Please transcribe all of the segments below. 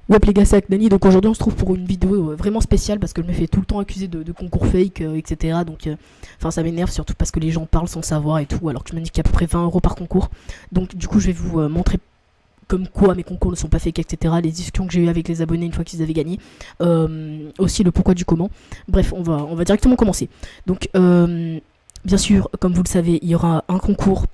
Ouais les gars, c'est Aknani, donc aujourd'hui on se trouve pour une vidéo vraiment spéciale parce que je me fais tout le temps accuser de concours fake, etc. Donc enfin ça m'énerve surtout parce que les gens parlent sans savoir et tout, alors que je me dis qu'il y a à peu près 20 € par concours. Donc du coup je vais vous montrer comme quoi mes concours ne sont pas fake, etc. Les discussions que j'ai eues avec les abonnés une fois qu'ils avaient gagné, aussi le pourquoi du comment. Bref, on va directement commencer. Donc bien sûr, comme vous le savez, il y aura un concours.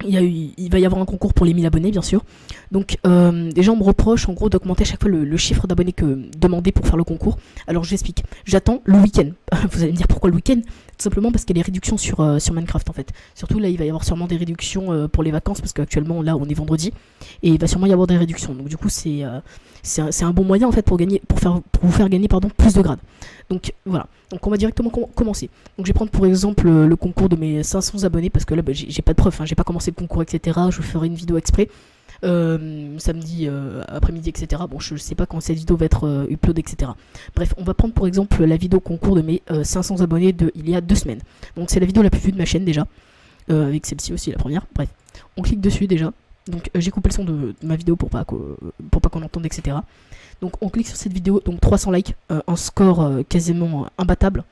Il va y avoir un concours pour les 1000 abonnés, bien sûr. Donc, les gens me reprochent en gros d'augmenter à chaque fois le chiffre d'abonnés que demandé pour faire le concours. Alors, je vous explique. J'attends le week-end. Vous allez me dire pourquoi le week-end? Tout simplement parce qu'il y a des réductions sur Minecraft en fait. Surtout là, il va y avoir sûrement des réductions pour les vacances parce qu'actuellement, là, on est vendredi. Et il va sûrement y avoir des réductions. Donc, du coup, c'est un bon moyen en fait pour vous faire gagner plus de grades. Donc, voilà. Donc, on va directement commencer. Donc je vais prendre pour exemple le concours de mes 500 abonnés parce que là j'ai pas de preuve, hein, j'ai pas commencé le concours, etc. Je ferai une vidéo exprès samedi après-midi, etc. Bon, je sais pas quand cette vidéo va être upload, etc. Bref, on va prendre pour exemple la vidéo concours de mes 500 abonnés il y a 2 semaines. Donc c'est la vidéo la plus vue de ma chaîne déjà, avec celle-ci aussi la première. Bref, on clique dessus déjà. Donc j'ai coupé le son de ma vidéo pour pas qu'on entende, etc. Donc on clique sur cette vidéo, donc 300 likes, un score quasiment imbattable.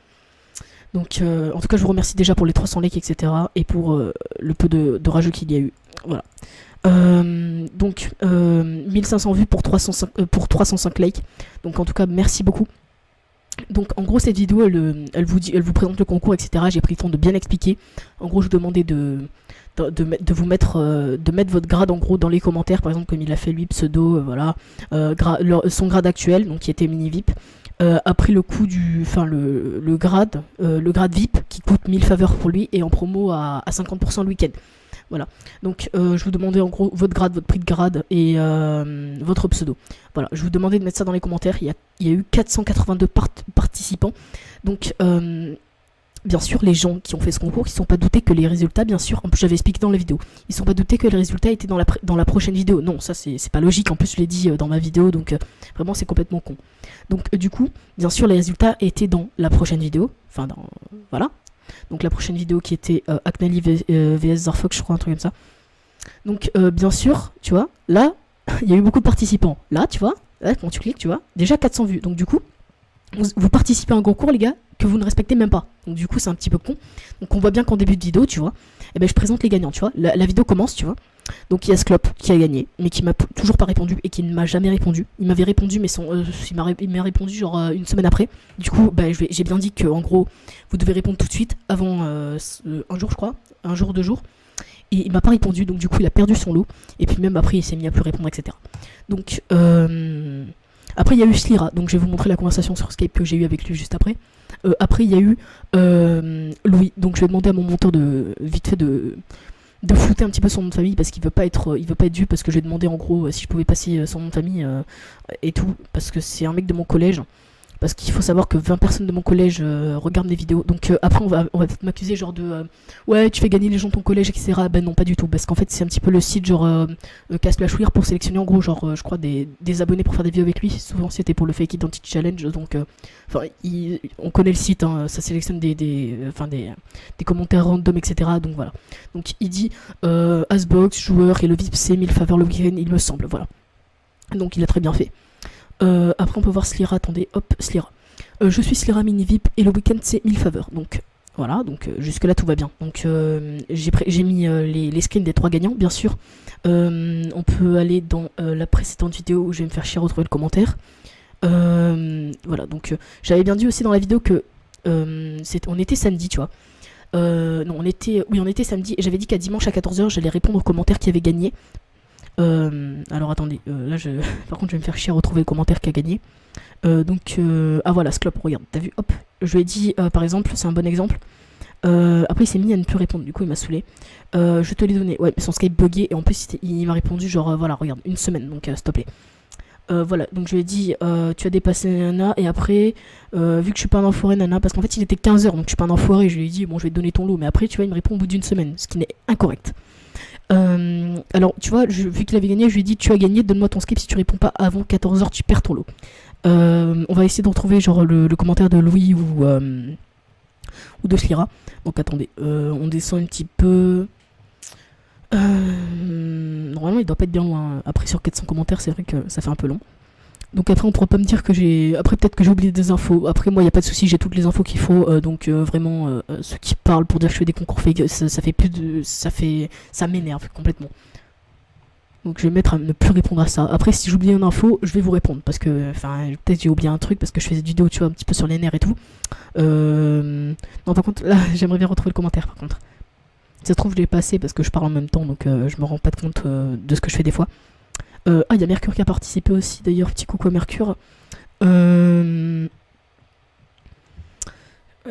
Donc en tout cas je vous remercie déjà pour les 300 likes, etc. et pour le peu de rageux qu'il y a eu. Voilà. Donc 1500 vues pour 305 likes. Donc en tout cas merci beaucoup. Donc en gros cette vidéo elle vous présente le concours, etc. J'ai pris le temps de bien expliquer. En gros je vous demandais vous mettre votre grade en gros dans les commentaires, par exemple comme il a fait lui pseudo, voilà, son grade actuel, donc qui était mini VIP, a pris le coût le grade VIP qui coûte 1000 faveurs pour lui et en promo à 50% le week-end. Voilà, donc je vous demandais en gros votre grade, votre prix de grade et votre pseudo. Voilà, je vous demandais de mettre ça dans les commentaires. Il y a eu 482 participants. Donc bien sûr, les gens qui ont fait ce concours, ils ne sont pas doutés que les résultats, bien sûr, en plus j'avais expliqué dans la vidéo, ils ne sont pas doutés que les résultats étaient dans la prochaine vidéo. Non, ça c'est pas logique, en plus je l'ai dit dans ma vidéo, donc vraiment c'est complètement con. Donc du coup, bien sûr, les résultats étaient dans la prochaine vidéo, voilà. Donc la prochaine vidéo qui était Aknali vs Zarfox, je crois, un truc comme ça. Donc bien sûr, tu vois, là, il y a eu beaucoup de participants. Là, tu vois, là, quand tu cliques, tu vois, déjà 400 vues. Donc du coup, vous participez à un concours, les gars, que vous ne respectez même pas. Donc du coup, c'est un petit peu con. Donc on voit bien qu'en début de vidéo, tu vois, eh ben, je présente les gagnants, tu vois. La vidéo commence, tu vois. Donc il y a Sclop qui a gagné, mais qui m'a toujours pas répondu et qui ne m'a jamais répondu. Il m'avait répondu, mais il m'a répondu genre une semaine après. Du coup, bah, j'ai bien dit que en gros, vous devez répondre tout de suite avant un jour, je crois, un jour, 2 jours. Et il m'a pas répondu, donc du coup, il a perdu son lot. Et puis même après, il s'est mis à plus répondre, etc. Donc après, il y a eu Slira, donc je vais vous montrer la conversation sur Skype que j'ai eu avec lui juste après. Après, il y a eu Louis, donc je vais demander à mon monteur vite fait de flouter un petit peu son nom de famille parce qu'il veut pas être vu, parce que je lui ai demandé en gros si je pouvais passer son nom de famille et tout, parce que c'est un mec de mon collège. Parce qu'il faut savoir que 20 personnes de mon collège regardent mes vidéos. Donc après, on va peut-être m'accuser genre de ouais, tu fais gagner les gens de ton collège, etc. Ben non, pas du tout. Parce qu'en fait, c'est un petit peu le site genre Casplashware pour sélectionner en gros, genre, je crois, des abonnés pour faire des vidéos avec lui. Souvent, c'était pour le Fake Identity Challenge. Donc, on connaît le site, hein, ça sélectionne des commentaires random, etc. Donc voilà. Donc il dit Asbox, joueur et le VIP, c'est 1000 faveurs le week-end, il me semble. Voilà. Donc il a très bien fait. Après on peut voir Slira, attendez, hop, Slira. Je suis Slira mini VIP et le week-end c'est 1000 faveurs. Donc voilà, donc jusque là tout va bien. Donc j'ai mis les screens des 3 gagnants, bien sûr. On peut aller dans la précédente vidéo où je vais me faire chier à retrouver le commentaire. Voilà, donc j'avais bien dit aussi dans la vidéo que on était samedi, tu vois. Non, on était samedi et j'avais dit qu'à dimanche à 14h j'allais répondre aux commentaires qui avaient gagné. Alors attendez, là par contre je vais me faire chier à retrouver le commentaire qui a gagné. Ah voilà, Sclop, regarde, t'as vu, hop, je lui ai dit par exemple, c'est un bon exemple. Après il s'est mis à ne plus répondre, du coup il m'a saoulé. Je te l'ai donné, ouais, mais son Skype bugué et en plus il m'a répondu genre voilà, regarde, une semaine, donc s'il te plaît. Voilà, donc je lui ai dit tu as dépassé Nana et après vu que je suis pas un enfoiré Nana, parce qu'en fait il était 15h donc je suis pas un enfoiré, je lui ai dit bon je vais te donner ton lot, mais après tu vois il me répond au bout d'une semaine, ce qui n'est incorrect. Alors tu vois, vu qu'il avait gagné, je lui ai dit tu as gagné, donne-moi ton skip, si tu réponds pas avant 14h tu perds ton lot. On va essayer de retrouver genre le commentaire de Louis ou de Slira. Donc attendez, on descend un petit peu. Normalement il doit pas être bien loin. Après sur 400 commentaires c'est vrai que ça fait un peu long. Donc après on pourra pas me dire que j'ai... Après peut-être que j'ai oublié des infos. Après moi il y a pas de souci, j'ai toutes les infos qu'il faut. Donc vraiment ceux qui parlent pour dire que je fais des concours fake, ça fait plus de... Ça m'énerve complètement. Donc je vais mettre à ne plus répondre à ça. Après si j'oublie une info, je vais vous répondre. Parce que, enfin, peut-être j'ai oublié un truc parce que je fais des vidéos, tu vois, un petit peu sur les nerfs et tout. Non par contre, là j'aimerais bien retrouver le commentaire par contre. Si ça se trouve je l'ai passé parce que je parle en même temps, donc je me rends pas compte de ce que je fais des fois. Il y a Mercure qui a participé aussi d'ailleurs, petit coucou à Mercure. Ouais,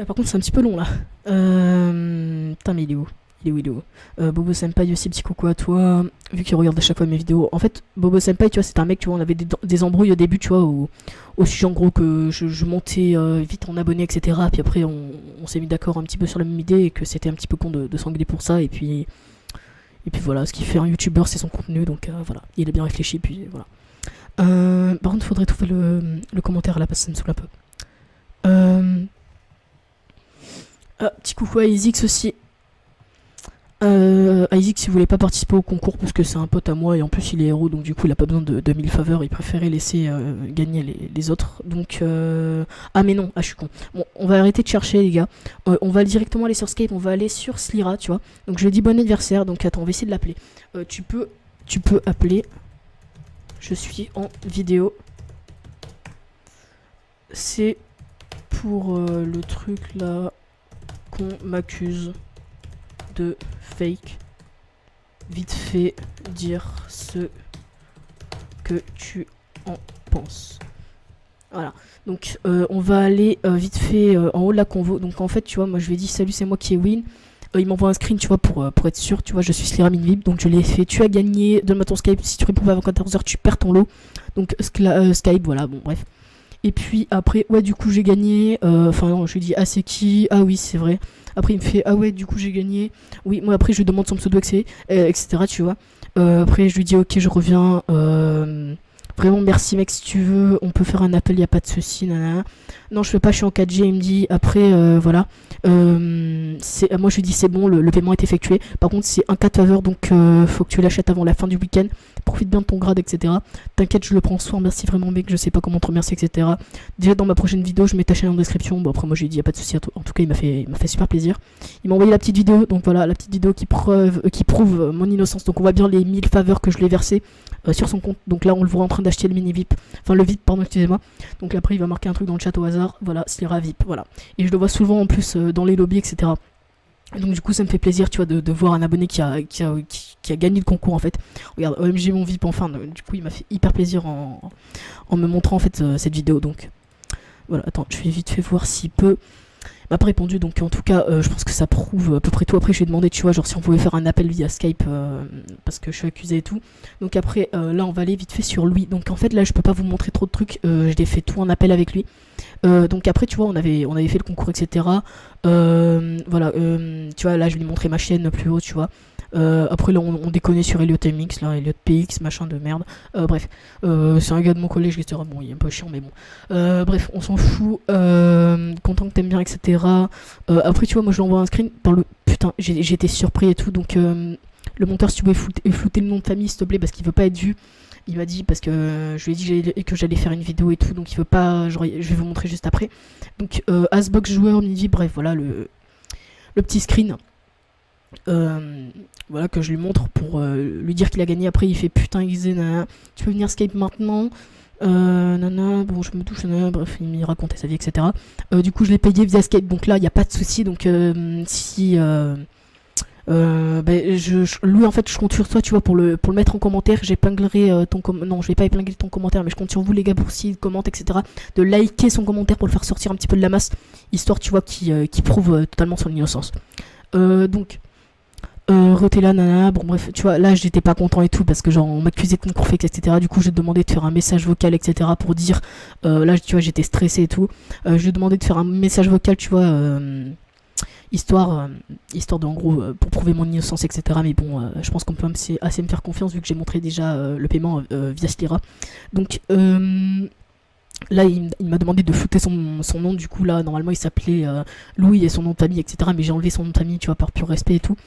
par contre c'est un petit peu long là. Putain mais il est où? Il est où? Bobo Senpai aussi, petit coucou à toi, vu qu'il regarde à chaque fois mes vidéos. En fait, Bobo Senpai, tu vois, c'est un mec, tu vois, on avait des embrouilles au début, tu vois, au sujet en gros que je montais vite en abonnés, etc. Puis après, on s'est mis d'accord un petit peu sur la même idée et que c'était un petit peu con de s'engueuler pour ça. Et puis voilà, ce qui fait un youtubeur, c'est son contenu, donc voilà, il a bien réfléchi, puis voilà. Par contre, faudrait trouver le commentaire là, parce que ça me saoule un peu. Petit coucou à Isix aussi. Isaac, si vous voulez pas participer au concours parce que c'est un pote à moi et en plus il est héros, donc du coup il a pas besoin de 1000 faveurs, il préférait laisser gagner les autres. Donc ah mais non, je suis con. Bon, on va arrêter de chercher les gars. On va directement aller sur Skype, on va aller sur Slira, tu vois. Donc je lui dis bon anniversaire, donc attends, on va essayer de l'appeler. Tu peux appeler. Je suis en vidéo. C'est pour le truc là qu'on m'accuse de fake. Vite fait dire ce que tu en penses. Voilà, donc on va aller vite fait en haut de la convo. Donc en fait tu vois, moi je lui ai dit salut, c'est moi qui ai win. Il m'envoie un screen, tu vois, pour être sûr, tu vois, je suis Slira Minvip, donc je l'ai fait, tu as gagné, donne-moi ton Skype, si tu réponds pas avant 14h, tu perds ton lot. Donc Skype, voilà, bon bref. Et puis après, ouais, du coup j'ai gagné, enfin non, je lui dis ah c'est qui? Ah oui, c'est vrai. Après il me fait ah ouais, du coup j'ai gagné. Oui, moi après je lui demande son pseudo, etc. Tu vois. Après je lui dis ok, je reviens. Vraiment merci mec, si tu veux, on peut faire un appel, y a pas de souci. Non, je fais pas, je suis en 4G, il me dit après voilà. Moi je lui dis c'est bon, le paiement est effectué. Par contre c'est un cas de faveur, donc faut que tu l'achètes avant la fin du week-end. Profite bien de ton grade, etc. T'inquiète, je le prends soin, merci vraiment mec, je sais pas comment te remercier, etc. Déjà dans ma prochaine vidéo, je mets ta chaîne en description. Bon après moi je lui dis y a pas de souci. En tout cas il m'a fait super plaisir. Il m'a envoyé la petite vidéo, donc voilà, la petite vidéo qui prouve mon innocence. Donc on voit bien les 1000 faveurs que je lui ai versées sur son compte. Donc là on le voit en train d'acheter le mini VIP, enfin le VIP pardon, excusez-moi. Donc après il va marquer un truc dans le chat au hasard, voilà, Slira VIP, voilà. Et je le vois souvent en plus dans les lobbies, etc. Et donc du coup ça me fait plaisir, tu vois, de voir un abonné qui a gagné le concours en fait. Regarde, OMG mon VIP enfin, du coup il m'a fait hyper plaisir en me montrant en fait cette vidéo. Donc voilà, attends, je vais vite fait voir s'il peut. M'a pas répondu, donc en tout cas je pense que ça prouve à peu près tout. Après je lui ai demandé, tu vois, genre si on pouvait faire un appel via Skype parce que je suis accusé et tout. Donc après là on va aller vite fait sur lui. Donc en fait là je peux pas vous montrer trop de trucs, je l'ai fait tout en appel avec lui. Donc après tu vois on avait fait le concours, etc. Voilà, tu vois là je lui ai montré ma chaîne plus haut, tu vois. Après là on déconne sur Elliot MX, là Elliot PX, machin de merde. Bref, c'est un gars de mon collège, etc. Bon il est un peu chiant mais bon. Bref, on s'en fout. Content que t'aimes bien, etc. Après tu vois moi je lui envoie un screen par le... Putain, j'ai été surpris et tout. Donc le monteur, si tu pouvais flouter le nom de famille s'il te plaît, parce qu'il veut pas être vu. Il m'a dit, parce que je lui ai dit que j'allais faire une vidéo et tout, donc il veut pas, genre, je vais vous montrer juste après. Donc Asbox joueur midi, bref voilà le petit screen. Voilà que je lui montre pour lui dire qu'il a gagné. Après il fait putain XZ, tu peux venir Skype maintenant. Bon je me touche, bref il me racontait sa vie, etc. Du coup je l'ai payé via Skype, donc là il n'y a pas de souci. Donc si lui en fait je compte sur toi, tu vois, pour le mettre en commentaire. J'épinglerai non je vais pas épingler ton commentaire, mais je compte sur vous les gars pour s'il commente, etc. de liker son commentaire pour le faire sortir un petit peu de la masse, histoire tu vois qui prouve totalement son innocence. Donc Rotella, bon bref, tu vois, là j'étais pas content et tout parce que genre on m'accusait de concours fake, etc. Du coup j'ai demandé de faire un message vocal, etc. pour dire, là tu vois j'étais stressé et tout. Je lui ai demandé de faire un message vocal, tu vois, histoire de en gros pour prouver mon innocence, etc. Mais bon, je pense qu'on peut assez me faire confiance vu que j'ai montré déjà le paiement via Slira. Donc là il m'a demandé de flouter son nom. Du coup là normalement il s'appelait Louis et son nom de famille, etc. Mais j'ai enlevé son nom de famille, tu vois, par pur respect et tout.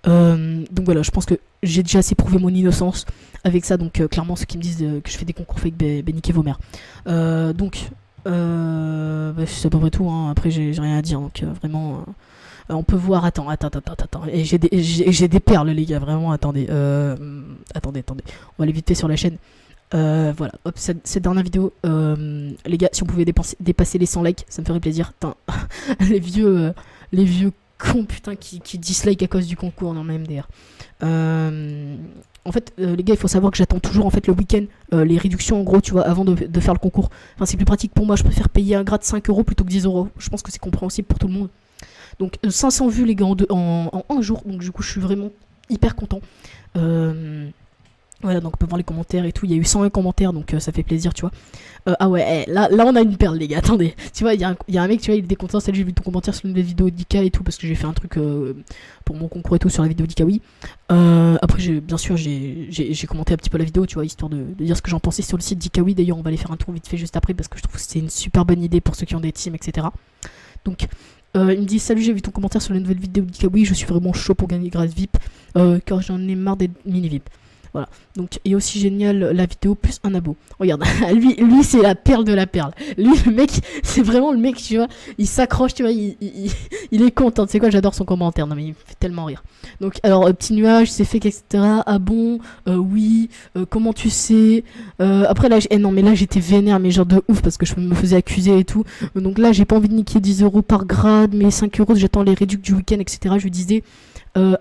Donc voilà, je pense que j'ai déjà assez prouvé mon innocence avec ça, donc clairement ceux qui me disent que je fais des concours fake, niquez vos mères. Donc c'est à peu près tout, hein. Après j'ai rien à dire, donc vraiment on peut voir, attends, et j'ai des perles les gars, vraiment, attendez, on va aller vite fait sur la chaîne. Voilà, hop, cette dernière vidéo, les gars, si on pouvait dépasser les 100 likes, ça me ferait plaisir. Putain, les vieux cons, putain, qui dislike à cause du concours, non, mais MDR. En fait, les gars, il faut savoir que j'attends toujours en fait le week-end, les réductions en gros, tu vois, avant de faire le concours. Enfin, c'est plus pratique pour moi, je préfère payer un grade 5 euros plutôt que 10 euros. Je pense que c'est compréhensible pour tout le monde. Donc 500 vues les gars en un jour, donc du coup je suis vraiment hyper content. Voilà, donc on peut voir les commentaires et tout, il y a eu 101 commentaires, donc ça fait plaisir, tu vois. Ah ouais, là on a une perle les gars, attendez. Tu vois, il y a un mec, tu vois, il était content, salut, j'ai vu ton commentaire sur une des vidéos d'Ika et tout, parce que j'ai fait un truc pour mon concours et tout sur la vidéo d'Ika, oui. Après, bien sûr, j'ai commenté un petit peu la vidéo, tu vois, histoire de dire ce que j'en pensais sur le site d'Ikawi. D'ailleurs, on va aller faire un tour vite fait juste après, parce que je trouve que c'est une super bonne idée pour ceux qui ont des teams, etc. Donc... il me dit salut, j'ai vu ton commentaire sur la nouvelle vidéo d'Ikawi, je suis vraiment chaud pour gagner grâce VIP car j'en ai marre d'être mini VIP. Voilà, donc et aussi génial la vidéo plus un abo. Regarde, lui c'est la perle de la perle. Lui le mec, c'est vraiment le mec, tu vois, il s'accroche, tu vois, il est content. Tu sais quoi, j'adore son commentaire, non mais il me fait tellement rire. Donc alors petit nuage, c'est fake, etc. Ah bon, oui, comment tu sais. Après là, non mais là j'étais vénère, mais genre de ouf parce que je me faisais accuser et tout. Donc là j'ai pas envie de niquer 10 euros par grade, mais 5 euros j'attends les réducs du week-end, etc. Je lui disais.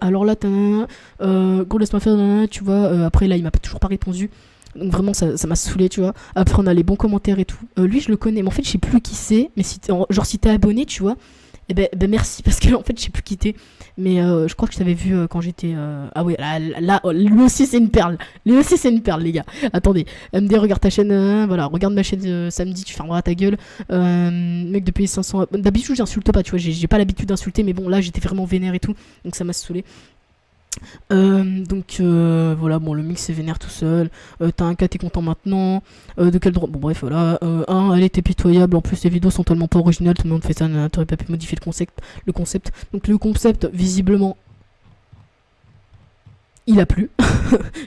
Alors là, gros laisse-moi faire, tu vois. Après là, il m'a toujours pas répondu. Donc vraiment, ça m'a saoulé, tu vois. Après, on a les bons commentaires et tout. Lui, je le connais, mais en fait, je sais plus qui c'est. Mais si t'es abonné, tu vois. Eh ben merci, parce que en fait, je sais plus qui t'es. Mais je crois que je t'avais vu quand j'étais. Ah ouais, là, lui aussi, c'est une perle. Lui aussi, c'est une perle, les gars. Attendez, MD, regarde ta chaîne. Voilà, regarde ma chaîne samedi, tu fermeras ta gueule. Mec, depuis 500. D'habitude, j'insulte pas, tu vois. J'ai pas l'habitude d'insulter, mais bon, là, j'étais vraiment vénère et tout. Donc, ça m'a saoulé. Donc voilà, bon, le mix c'est vénère tout seul. T'as un cas, t'es content maintenant. De quel droit? Bon, bref, voilà. Elle était pitoyable. En plus, les vidéos sont tellement pas originales. Tout le monde fait ça. T'aurais pas pu modifier le concept. Donc, le concept, visiblement, il a plu.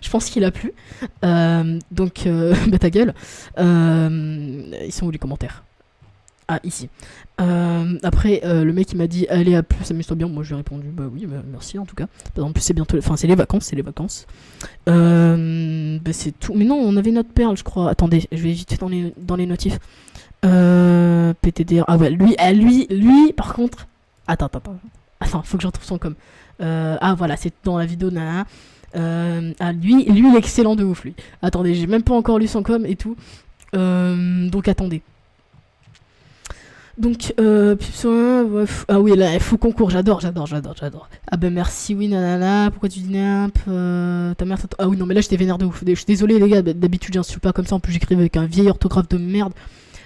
Je pense qu'il a plu. Donc, bah ta gueule. Ils sont où les commentaires? Ah, ici. Après, le mec il m'a dit allez à plus, amuse-toi bien. Moi je lui ai répondu bah oui, bah, merci en tout cas. En plus c'est bientôt, enfin c'est les vacances, Bah c'est tout. Mais non, on avait notre perle, je crois. Attendez, je vais vite fait dans les notifs. PTDR. Ah ouais, lui par contre. Attends, faut que je retrouve son com. Ah voilà, c'est dans la vidéo nana. Ah lui il est excellent de ouf lui. Attendez, j'ai même pas encore lu son com et tout. Donc attendez. Donc, ah oui, là, faux concours, j'adore. Ah ben merci, oui, nanana, pourquoi tu dis nimp, ta mère, ah oui, non, mais là, j'étais vénère de ouf. Je suis désolé, les gars, d'habitude, j'insulte pas comme ça, en plus, j'écrivais avec un vieil orthographe de merde.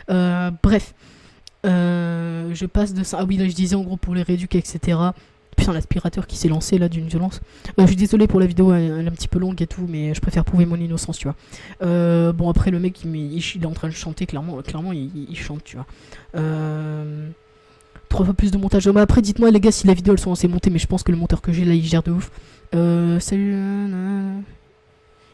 Bref, je passe de ça. Ah oui, là, je disais, en gros, pour les réducs, etc. Putain, l'aspirateur qui s'est lancé, là, d'une violence. Je suis désolé pour la vidéo, elle est un petit peu longue et tout, mais je préfère prouver mon innocence, tu vois. Bon, après, le mec, il est en train de chanter, clairement, il chante, tu vois. 3 fois plus de montage. Mais après, dites-moi, les gars, si la vidéo, elles sont assez montées, mais je pense que le monteur que j'ai, là, il gère de ouf. Salut,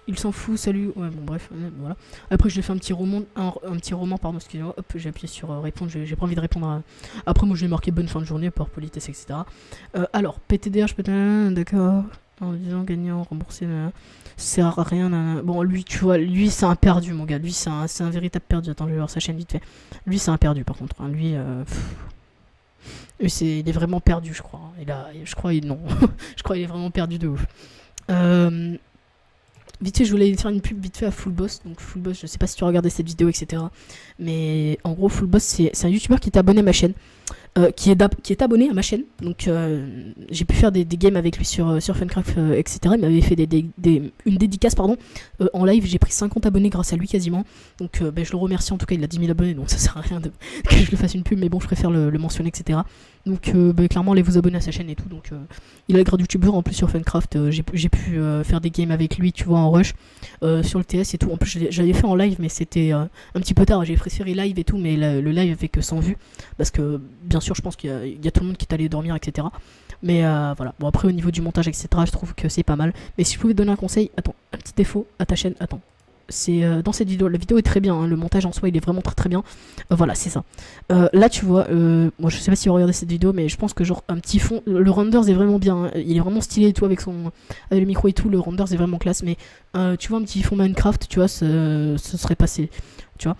il s'en fout, salut. Ouais, bon, bref, voilà. Après, je lui fais un petit roman, pardon, excusez-moi. Hop, j'ai appuyé sur répondre, j'ai pas envie de répondre à... Après, moi, je vais marquer bonne fin de journée par politesse, etc. Alors, PTDR, je peux... D'accord. En disant gagnant, remboursé, ça sert à rien. Bon, lui, tu vois, lui, c'est un perdu, mon gars. Lui, c'est un véritable perdu. Attends, je vais voir sa chaîne vite fait. Lui, c'est un perdu, par contre. Hein. Lui, il est vraiment perdu, je crois. Je crois, non. Je crois qu'il est vraiment perdu de ouf. Vite fait, je voulais faire une pub vite fait à Full Boss. Donc Full Boss, je sais pas si tu as regardé cette vidéo, etc. Mais en gros, Full Boss, c'est un youtubeur qui est abonné à ma chaîne. Qui est abonné à ma chaîne. Donc j'ai pu faire des games avec lui sur Funcraft, etc. Il m'avait fait une dédicace en live. J'ai pris 50 abonnés grâce à lui quasiment. Donc je le remercie, en tout cas il a 10 000 abonnés, donc ça sert à rien que je le fasse une pub, mais bon, je préfère le mentionner, etc. Donc clairement, allez vous abonner à sa chaîne et tout. Donc il a le grade youtubeur en plus sur Funcraft. J'ai pu faire des games avec lui, tu vois, en rush sur le TS et tout. En plus j'avais fait en live, mais c'était un petit peu tard. J'ai préféré live et tout, mais le live avec 100 vues, parce que bien sûr je pense qu'il y a tout le monde qui est allé dormir, etc. Mais voilà, bon après au niveau du montage etc je trouve que c'est pas mal. Mais si je pouvais te donner un conseil, attends, un petit défaut à ta chaîne, attends. C'est dans cette vidéo, la vidéo est très bien, hein, le montage en soi il est vraiment très très bien. Voilà, c'est ça. Là tu vois, moi je sais pas si vous regardez cette vidéo, mais je pense que genre un petit fond, le renders est vraiment bien, hein, il est vraiment stylé et tout avec avec le micro et tout, le renders est vraiment classe. Mais tu vois un petit fond Minecraft, tu vois, ce serait passé, tu vois.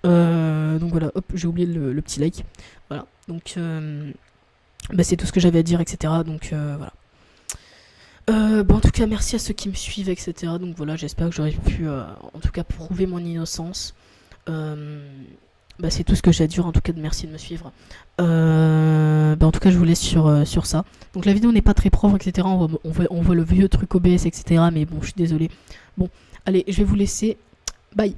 Donc voilà, hop, j'ai oublié le petit like. Voilà, donc bah, c'est tout ce que j'avais à dire, etc. Donc voilà. Bon, en tout cas, merci à ceux qui me suivent, etc. Donc voilà, j'espère que j'aurais pu, en tout cas, prouver mon innocence. Bah, c'est tout ce que j'ai à dire, en tout cas, de merci de me suivre. Bah, en tout cas, je vous laisse sur ça. Donc la vidéo n'est pas très propre, etc. On voit le vieux truc OBS, etc. Mais bon, je suis désolé. Bon, allez, je vais vous laisser. Bye.